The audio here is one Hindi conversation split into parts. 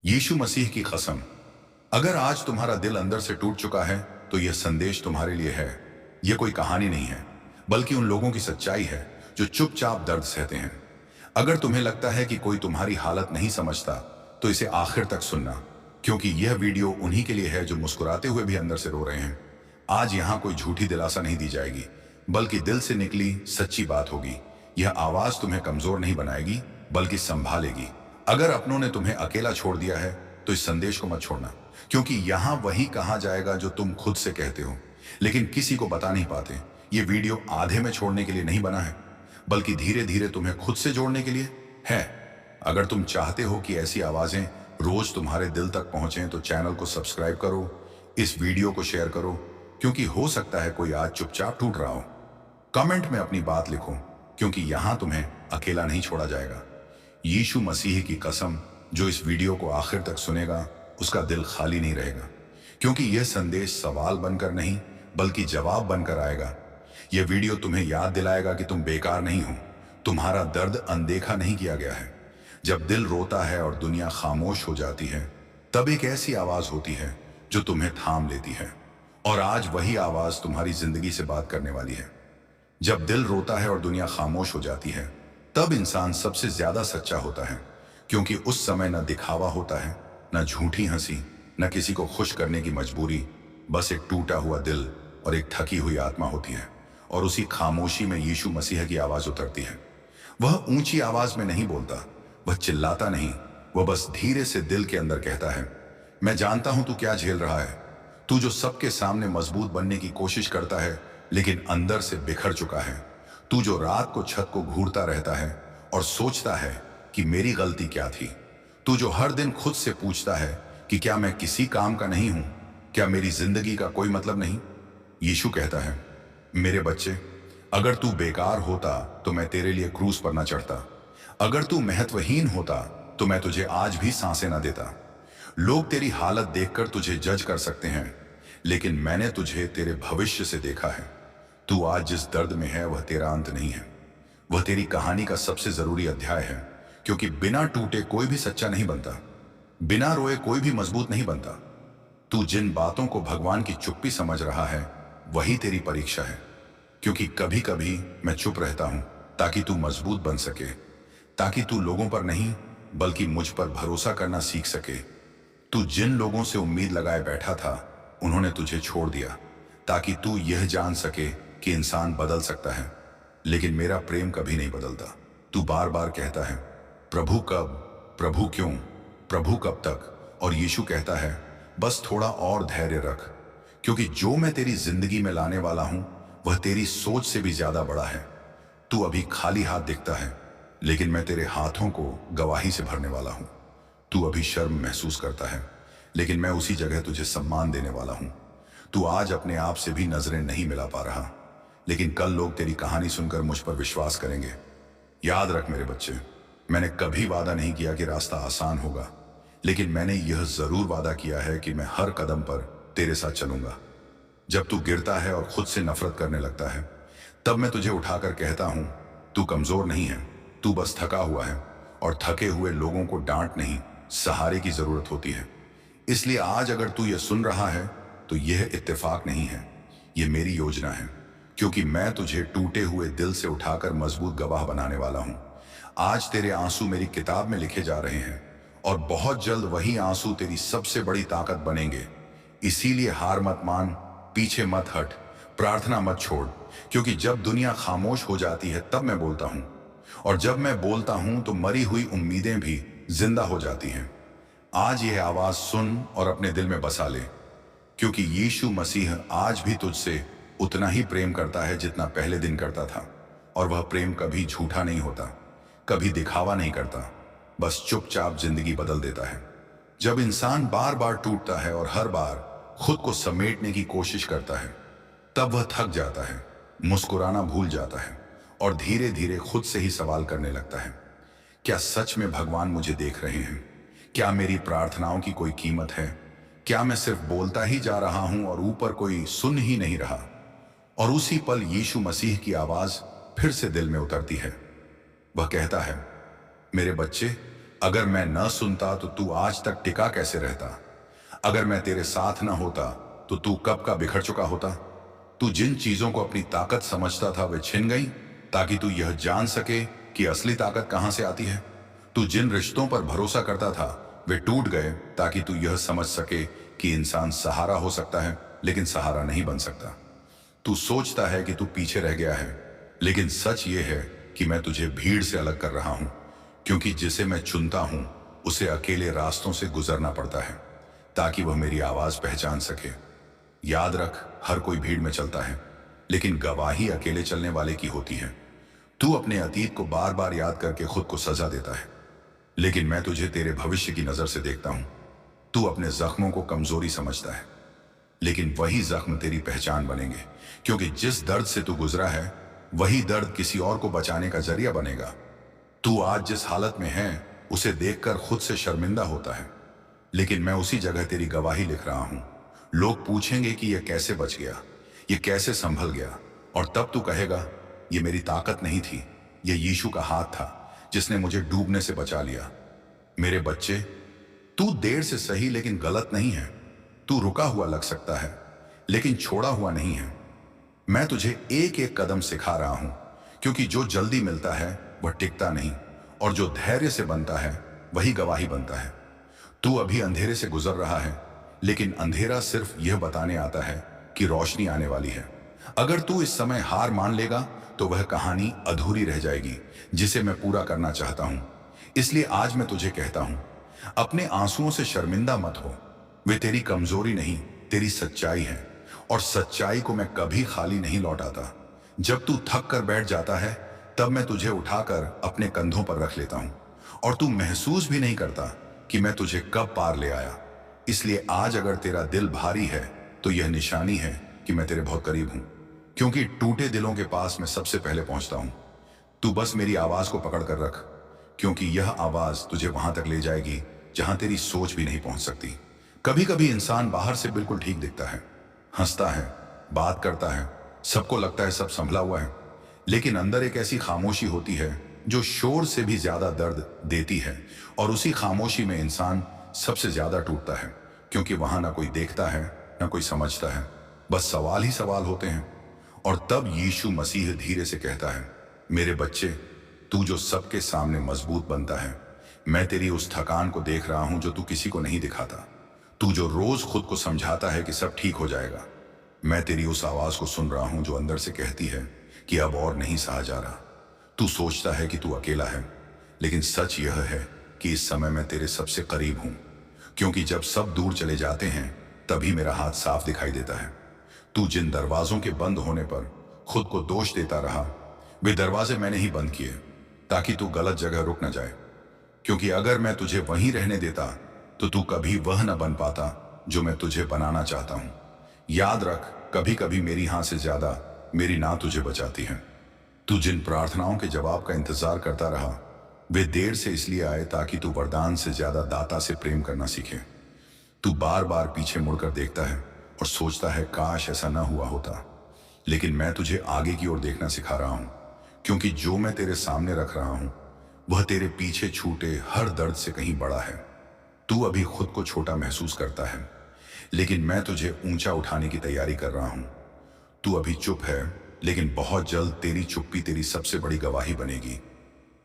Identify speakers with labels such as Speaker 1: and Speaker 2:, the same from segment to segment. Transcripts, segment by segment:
Speaker 1: यीशु मसीह की कसम, अगर आज तुम्हारा दिल अंदर से टूट चुका है तो यह संदेश तुम्हारे लिए है। यह कोई कहानी नहीं है, बल्कि उन लोगों की सच्चाई है जो चुपचाप दर्द सहते हैं। अगर तुम्हें लगता है कि कोई तुम्हारी हालत नहीं समझता, तो इसे आखिर तक सुनना, क्योंकि यह वीडियो उन्हीं के लिए है जो मुस्कुराते हुए भी अंदर से रो रहे हैं। आज यहाँ कोई झूठी दिलासा नहीं दी जाएगी, बल्कि दिल से निकली सच्ची बात होगी। यह आवाज तुम्हें कमजोर नहीं बनाएगी, बल्कि संभालेगी। अगर अपनों ने तुम्हें अकेला छोड़ दिया है, तो इस संदेश को मत छोड़ना, क्योंकि यहां वही कहा जाएगा जो तुम खुद से कहते हो, लेकिन किसी को बता नहीं पाते। ये वीडियो आधे में छोड़ने के लिए नहीं बना है, बल्कि धीरे धीरे तुम्हें खुद से जोड़ने के लिए है। अगर तुम चाहते हो कि ऐसी आवाजें रोज तुम्हारे दिल तक पहुंचें, तो चैनल को सब्सक्राइब करो, इस वीडियो को शेयर करो, क्योंकि हो सकता है कोई आज चुपचाप टूट रहा हो। कमेंट में अपनी बात लिखो, क्योंकि यहां तुम्हें अकेला नहीं छोड़ा जाएगा। यीशु मसीह की कसम, जो इस वीडियो को आखिर तक सुनेगा, उसका दिल खाली नहीं रहेगा, क्योंकि यह संदेश सवाल बनकर नहीं, बल्कि जवाब बनकर आएगा। यह वीडियो तुम्हें याद दिलाएगा कि तुम बेकार नहीं हो, तुम्हारा दर्द अनदेखा नहीं किया गया है। जब दिल रोता है और दुनिया खामोश हो जाती है, तब एक ऐसी आवाज होती है जो तुम्हें थाम लेती है। और आज वही आवाज तुम्हारी जिंदगी से बात करने वाली है। जब दिल रोता है और दुनिया खामोश हो जाती है, तब इंसान सबसे ज्यादा सच्चा होता है, क्योंकि उस समय न दिखावा होता है, न झूठी हंसी, न किसी को खुश करने की मजबूरी। बस एक टूटा हुआ दिल और एक थकी हुई आत्मा होती है। और उसी खामोशी में यीशु मसीह की आवाज उतरती है। वह ऊंची आवाज में नहीं बोलता, वह चिल्लाता नहीं, वह बस धीरे से दिल के अंदर कहता है, मैं जानता हूं तू क्या झेल रहा है। तू जो सबके सामने मजबूत बनने की कोशिश करता है, लेकिन अंदर से बिखर चुका है। तू जो रात को छत को घूरता रहता है और सोचता है कि मेरी गलती क्या थी। तू जो हर दिन खुद से पूछता है कि क्या मैं किसी काम का नहीं हूं, क्या मेरी जिंदगी का कोई मतलब नहीं। यीशु कहता है, मेरे बच्चे, अगर तू बेकार होता तो मैं तेरे लिए क्रूस पर ना चढ़ता। अगर तू महत्वहीन होता तो मैं तुझे आज भी सांसें ना देता। लोग तेरी हालत देखकर तुझे जज कर सकते हैं, लेकिन मैंने तुझे तेरे भविष्य से देखा है। तू आज जिस दर्द में है, वह तेरा अंत नहीं है, वह तेरी कहानी का सबसे जरूरी अध्याय है। क्योंकि बिना टूटे कोई भी सच्चा नहीं बनता, बिना रोए कोई भी मजबूत नहीं बनता। तू जिन बातों को भगवान की चुप्पी समझ रहा है, वही तेरी परीक्षा है। क्योंकि कभी कभी मैं चुप रहता हूं ताकि तू मजबूत बन सके, ताकि तू लोगों पर नहीं, बल्कि मुझ पर भरोसा करना सीख सके। तू जिन लोगों से उम्मीद लगाए बैठा था, उन्होंने तुझे छोड़ दिया, ताकि तू यह जान सके कि इंसान बदल सकता है, लेकिन मेरा प्रेम कभी नहीं बदलता। तू बार बार कहता है, प्रभु कब, प्रभु क्यों, प्रभु कब तक। और यीशु कहता है, बस थोड़ा और धैर्य रख, क्योंकि जो मैं तेरी जिंदगी में लाने वाला हूं, वह तेरी सोच से भी ज्यादा बड़ा है। तू अभी खाली हाथ दिखता है, लेकिन मैं तेरे हाथों को गवाही से भरने वाला हूं। तू अभी शर्म महसूस करता है, लेकिन मैं उसी जगह तुझे सम्मान देने वाला हूं। तू आज अपने आप से भी नजरें नहीं मिला पा रहा, लेकिन कल लोग तेरी कहानी सुनकर मुझ पर विश्वास करेंगे। याद रख मेरे बच्चे, मैंने कभी वादा नहीं किया कि रास्ता आसान होगा, लेकिन मैंने यह जरूर वादा किया है कि मैं हर कदम पर तेरे साथ चलूंगा। जब तू गिरता है और खुद से नफरत करने लगता है, तब मैं तुझे उठाकर कहता हूं, तू कमजोर नहीं है, तू बस थका हुआ है। और थके हुए लोगों को डांट नहीं, सहारे की जरूरत होती है। इसलिए आज अगर तू यह सुन रहा है, तो यह इत्तेफाक नहीं है, यह मेरी योजना है। क्योंकि मैं तुझे टूटे हुए दिल से उठाकर मजबूत गवाह बनाने वाला हूं। आज तेरे आंसू मेरी किताब में लिखे जा रहे हैं, और बहुत जल्द वही आंसू तेरी सबसे बड़ी ताकत बनेंगे। इसीलिए हार मत मान, पीछे मत हट, प्रार्थना मत छोड़, क्योंकि जब दुनिया खामोश हो जाती है, तब मैं बोलता हूं। और जब मैं बोलता हूं, तो मरी हुई उम्मीदें भी जिंदा हो जाती हैं। आज यह आवाज सुन और अपने दिल में बसा ले, क्योंकि यीशु मसीह आज भी तुझसे उतना ही प्रेम करता है जितना पहले दिन करता था। और वह प्रेम कभी झूठा नहीं होता, कभी दिखावा नहीं करता, बस चुपचाप जिंदगी बदल देता है। जब इंसान बार बार टूटता है और हर बार खुद को समेटने की कोशिश करता है, तब वह थक जाता है, मुस्कुराना भूल जाता है, और धीरे धीरे खुद से ही सवाल करने लगता है, क्या सच में भगवान मुझे देख रहे हैं? क्या मेरी प्रार्थनाओं की कोई कीमत है? क्या मैं सिर्फ बोलता ही जा रहा हूं और ऊपर कोई सुन ही नहीं रहा? और उसी पल यीशु मसीह की आवाज फिर से दिल में उतरती है। वह कहता है, मेरे बच्चे, अगर मैं न सुनता तो तू आज तक टिका कैसे रहता? अगर मैं तेरे साथ न होता तो तू कब का बिखर चुका होता? तू जिन चीजों को अपनी ताकत समझता था वे छिन गई ताकि तू यह जान सके कि असली ताकत कहां से आती है। तू जिन रिश्तों पर भरोसा करता था वे टूट गए ताकि तू यह समझ सके कि इंसान सहारा हो सकता है लेकिन सहारा नहीं बन सकता। तू सोचता है कि तू पीछे रह गया है, लेकिन सच ये है कि मैं तुझे भीड़ से अलग कर रहा हूं, क्योंकि जिसे मैं चुनता हूं उसे अकेले रास्तों से गुजरना पड़ता है ताकि वह मेरी आवाज पहचान सके। याद रख, हर कोई भीड़ में चलता है, लेकिन गवाही अकेले चलने वाले की होती है। तू अपने अतीत को बार बार याद करके खुद को सजा देता है, लेकिन मैं तुझे तेरे भविष्य की नजर से देखता हूं। तू अपने जख्मों को कमजोरी समझता है, लेकिन वही जख्म तेरी पहचान बनेंगे, क्योंकि जिस दर्द से तू गुजरा है वही दर्द किसी और को बचाने का जरिया बनेगा। तू आज जिस हालत में है उसे देखकर खुद से शर्मिंदा होता है, लेकिन मैं उसी जगह तेरी गवाही लिख रहा हूं। लोग पूछेंगे कि यह कैसे बच गया, यह कैसे संभल गया, और तब तू कहेगा यह मेरी ताकत नहीं थी, यह यीशु का हाथ था जिसने मुझे डूबने से बचा लिया। मेरे बच्चे, तू देर से सही लेकिन गलत नहीं है। तू रुका हुआ लग सकता है लेकिन छोड़ा हुआ नहीं है। मैं तुझे एक एक कदम सिखा रहा हूं, क्योंकि जो जल्दी मिलता है वह टिकता नहीं, और जो धैर्य से बनता है वही गवाही बनता है। तू अभी अंधेरे से गुजर रहा है, लेकिन अंधेरा सिर्फ यह बताने आता है कि रोशनी आने वाली है। अगर तू इस समय हार मान लेगा तो वह कहानी अधूरी रह जाएगी जिसे मैं पूरा करना चाहता हूं। इसलिए आज मैं तुझे कहता हूं, अपने आंसुओं से शर्मिंदा मत हो। वे तेरी कमजोरी नहीं, तेरी सच्चाई है, और सच्चाई को मैं कभी खाली नहीं लौटाता। जब तू थक कर बैठ जाता है तब मैं तुझे उठाकर अपने कंधों पर रख लेता हूं, और तू महसूस भी नहीं करता कि मैं तुझे कब पार ले आया। इसलिए आज अगर तेरा दिल भारी है तो यह निशानी है कि मैं तेरे बहुत करीब हूं, क्योंकि टूटे दिलों के पास मैं सबसे पहले पहुंचता हूं। तू बस मेरी आवाज को पकड़ कर रख, क्योंकि यह आवाज तुझे वहां तक ले जाएगी जहां तेरी सोच भी नहीं पहुंच सकती। कभी कभी इंसान बाहर से बिल्कुल ठीक दिखता है, हंसता है, बात करता है, सबको लगता है सब संभला हुआ है, लेकिन अंदर एक ऐसी खामोशी होती है जो शोर से भी ज्यादा दर्द देती है, और उसी खामोशी में इंसान सबसे ज्यादा टूटता है, क्योंकि वहां ना कोई देखता है ना कोई समझता है, बस सवाल ही सवाल होते हैं। और तब यीशु मसीह धीरे से कहता है, मेरे बच्चे, तू जो सबके सामने मजबूत बनता है, मैं तेरी उस थकान को देख रहा हूं जो तू किसी को नहीं दिखाता। तू जो रोज खुद को समझाता है कि सब ठीक हो जाएगा, मैं तेरी उस आवाज को सुन रहा हूं जो अंदर से कहती है कि अब और नहीं सहा जा रहा। तू सोचता है कि तू अकेला है, लेकिन सच यह है कि इस समय मैं तेरे सबसे करीब हूं, क्योंकि जब सब दूर चले जाते हैं तभी मेरा हाथ साफ दिखाई देता है। तू जिन दरवाजों के बंद होने पर खुद को दोष देता रहा, वे दरवाजे मैंने ही बंद किए ताकि तू गलत जगह रुक न जाए, क्योंकि अगर मैं तुझे वहीं रहने देता तो तू कभी वह न बन पाता जो मैं तुझे बनाना चाहता हूं। याद रख, कभी कभी मेरी हां से ज्यादा मेरी ना तुझे बचाती है। तू जिन प्रार्थनाओं के जवाब का इंतजार करता रहा, वे देर से इसलिए आए ताकि तू वरदान से ज्यादा दाता से प्रेम करना सीखे। तू बार बार पीछे मुड़कर देखता है और सोचता है काश ऐसा ना हुआ होता, लेकिन मैं तुझे आगे की ओर देखना सिखा रहा हूं, क्योंकि जो मैं तेरे सामने रख रहा हूं वह तेरे पीछे छूटे हर दर्द से कहीं बड़ा है। तू अभी खुद को छोटा महसूस करता है, लेकिन मैं तुझे ऊंचा उठाने की तैयारी कर रहा हूं। तू अभी चुप है, लेकिन बहुत जल्द तेरी चुप्पी तेरी सबसे बड़ी गवाही बनेगी।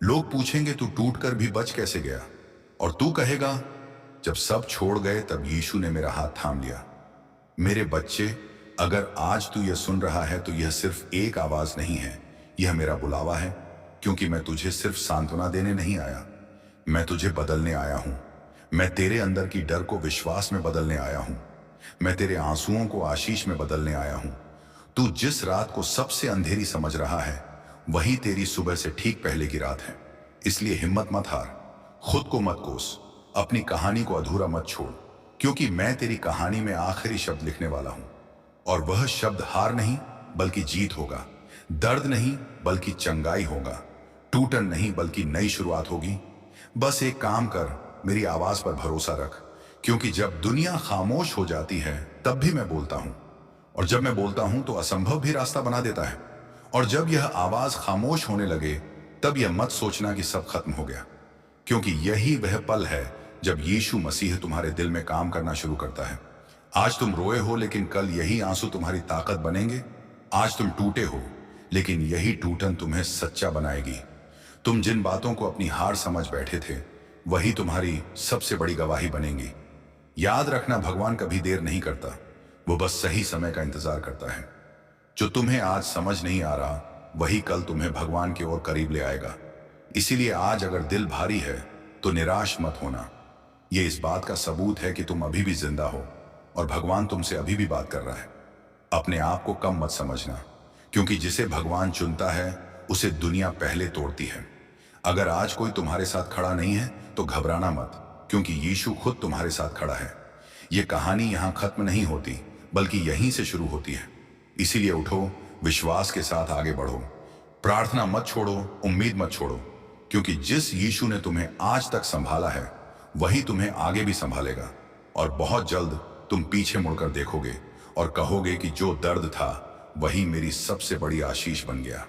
Speaker 1: लोग पूछेंगे तू टूट कर भी बच कैसे गया, और तू कहेगा जब सब छोड़ गए तब यीशु ने मेरा हाथ थाम लिया। मेरे बच्चे, अगर आज तू यह सुन रहा है तो यह सिर्फ एक आवाज नहीं है, यह मेरा बुलावा है, क्योंकि मैं तुझे सिर्फ सांत्वना देने नहीं आया, मैं तुझे बदलने आया हूं। मैं तेरे अंदर की डर को विश्वास में बदलने आया हूं। मैं तेरे आंसुओं को आशीष में बदलने आया हूं। तू जिस रात को सबसे अंधेरी समझ रहा है वही तेरी सुबह से ठीक पहले की रात है। इसलिए हिम्मत मत हार, खुद को मत कोस, अपनी कहानी को अधूरा मत छोड़, क्योंकि मैं तेरी कहानी में आखिरी शब्द लिखने वाला हूं, और वह शब्द हार नहीं बल्कि जीत होगा। दर्द नहीं बल्कि चंगाई होगा। टूटन नहीं बल्कि नई शुरुआत होगी। बस एक काम कर, मेरी आवाज पर भरोसा रख, क्योंकि जब दुनिया खामोश हो जाती है तब भी मैं बोलता हूं, और जब मैं बोलता हूं तो असंभव भी रास्ता बना देता है। और जब यह आवाज खामोश होने लगे तब यह मत सोचना कि सब खत्म हो गया। क्योंकि यही वह पल है जब यीशु मसीह तुम्हारे दिल में काम करना शुरू करता है। आज तुम रोए हो, लेकिन कल यही आंसू तुम्हारी ताकत बनेंगे। आज तुम टूटे हो, लेकिन यही टूटन तुम्हें सच्चा बनाएगी। तुम जिन बातों को अपनी हार समझ बैठे थे, वही तुम्हारी सबसे बड़ी गवाही बनेंगी। याद रखना, भगवान कभी देर नहीं करता, वो बस सही समय का इंतजार करता है। जो तुम्हें आज समझ नहीं आ रहा, वही कल तुम्हें भगवान की ओर करीब ले आएगा। इसीलिए आज अगर दिल भारी है तो निराश मत होना। ये इस बात का सबूत है कि तुम अभी भी जिंदा हो और भगवान तुमसे अभी भी बात कर रहा है। अपने आप को कम मत समझना, क्योंकि जिसे भगवान चुनता है उसे दुनिया पहले तोड़ती है। अगर आज कोई तुम्हारे साथ खड़ा नहीं है तो घबराना मत, क्योंकि यीशु खुद तुम्हारे साथ खड़ा है। ये कहानी यहाँ खत्म नहीं होती, बल्कि यहीं से शुरू होती है। इसीलिए उठो, विश्वास के साथ आगे बढ़ो, प्रार्थना मत छोड़ो, उम्मीद मत छोड़ो, क्योंकि जिस यीशु ने तुम्हें आज तक संभाला है वही तुम्हें आगे भी संभालेगा। और बहुत जल्द तुम पीछे मुड़कर देखोगे और कहोगे कि जो दर्द था वही मेरी सबसे बड़ी आशीष बन गया।